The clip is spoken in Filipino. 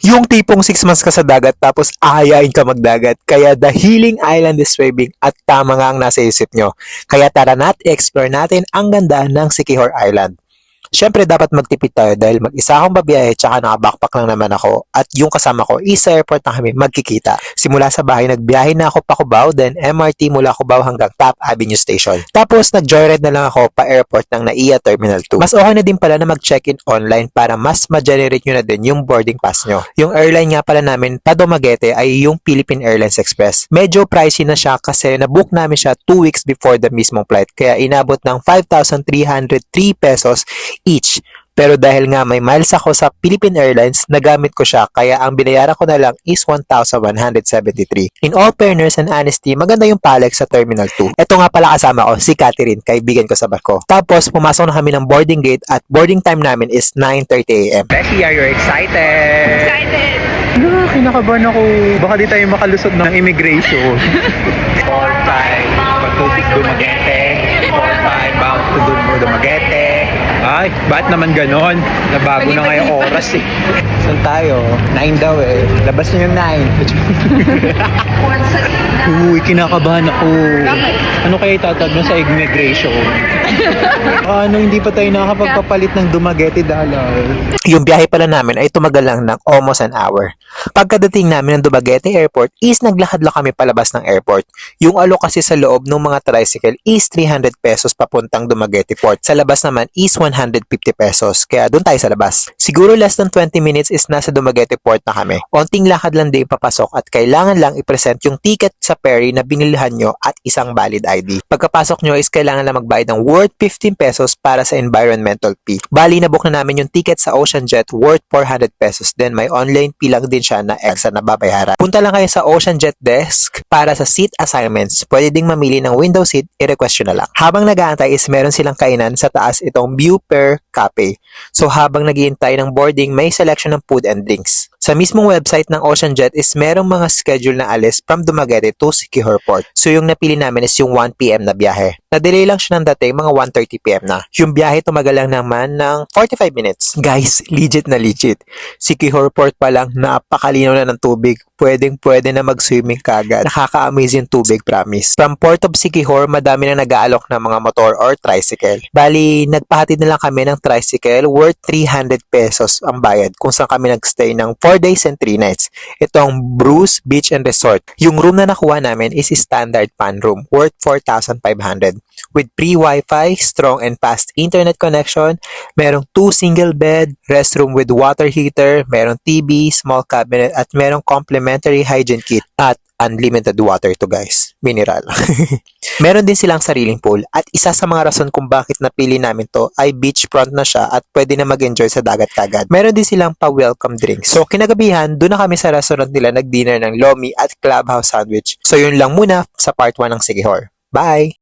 Yung tipong 6 months ka sa dagat tapos aayain ka magdagat. Kaya the healing island is waving at tama nga ang nasa isip nyo. Kaya tara na't explore natin ang ganda ng Siquijor Island. Siyempre dapat magtipid tayo dahil mag-isa akong babiyahe tsaka naka-backpack lang naman ako at yung kasama ko is sa airport na kami magkikita. Simula sa bahay nagbiyahe na ako pa Cubao then MRT mula Cubao hanggang Top Avenue Station. Tapos nag-joyride na lang ako pa airport ng NAIA Terminal 2. Mas okay na din pala na mag-check-in online para mas ma-generate nyo na din yung boarding pass nyo. Yung airline nga pala namin pa Dumaguete ay yung Philippine Airlines Express. Medyo pricey na siya kasi nabook namin siya 2 weeks before the mismong flight kaya inabot ng 5,303 pesos each. Pero dahil nga may miles ako sa Philippine Airlines, nagamit ko siya kaya ang binayaran ko na lang is 1,173. In all fairness and honesty, maganda yung Palex sa Terminal 2. Ito nga pala kasama ko, si Catherine, kaibigan ko sa barko. Tapos pumasok na kami ng boarding gate at boarding time namin is 9:30 AM. Beshi, are you excited? Excited! Kinakabahan ako. Baka di tayo makalusot ng immigration. 4-5, Patubig Dumaguete. 4-5, bound to Dumaguete. Ay, ba't naman ganon? Nabago na nga yung oras eh. Saan tayo? 9 daw eh. Labas na yung 9. Uy, kinakabahan ako. Ano kaya itatag mo sa immigration? Hindi pa tayo nakakapagpapalit ng Dumaguete dollar. Yung biyahe pala namin ay tumagal lang ng almost an hour. Pagkadating namin ng Dumaguete Airport is naglakad lang kami palabas ng airport. Yung alok kasi sa loob ng mga tricycle is 300 pesos papuntang Dumaguete Port. Sa labas naman is 150 pesos. Kaya doon tayo sa labas. Siguro less than 20 minutes is nasa Dumaguete Port na kami. Onting lakad lang din papasok at kailangan lang i-present yung ticket sa ferry na binilihan nyo at isang valid ID. Pagkapasok nyo is kailangan lang magbayad ng worth 15 pesos para sa environmental fee. Bali na book na namin yung ticket sa OceanJet worth 400 pesos. Then may online fee lang din siya na extra na babayaran. Punta lang kayo sa OceanJet desk para sa seat assignments. Pwede ding mamili ng window seat, i-request nyo na lang. Habang nag-aantay is meron silang kainan sa taas itong View Per Cafe. So habang naghihintay ng boarding, may selection ng food and drinks. Sa mismong website ng OceanJet is merong mga schedule na alis from Dumaguete to Siquijor Port. So yung napili namin is yung 1 PM na biyahe. Na-delay lang siya ng dating mga 1:30 PM na. Yung biyahe tumagal lang naman ng 45 minutes. Guys, legit na legit. Siquijor Port pa lang, napakalinaw na ng tubig. Pwedeng-pwede na mag-swimming kagad. Nakaka-amaze yung tubig, promise. From Port of Siquijor, madami na nag-aalok ng mga motor or tricycle. Bali, nagpahatid na lang kami ng tricycle worth 300 pesos ang bayad kung saan kami nagstay ng 4 days and 3 nights. Itong Bruce Beach and Resort. Yung room na nakuha namin is standard pan room worth 4,500. With free wifi, strong and fast internet connection, merong 2 single bed, restroom with water heater, merong TV, small cabinet, at merong complimentary hygiene kit at unlimited water to guys. Mineral. Meron din silang sariling pool at isa sa mga rason kung bakit napili namin to ay beachfront na siya at pwede na mag-enjoy sa dagat kagad. Meron din silang pa-welcome drinks. So kinagabihan, doon na kami sa restaurant nila nag-dinner ng lomi at clubhouse sandwich. So yun lang muna sa part 1 ng Siquijor. Bye!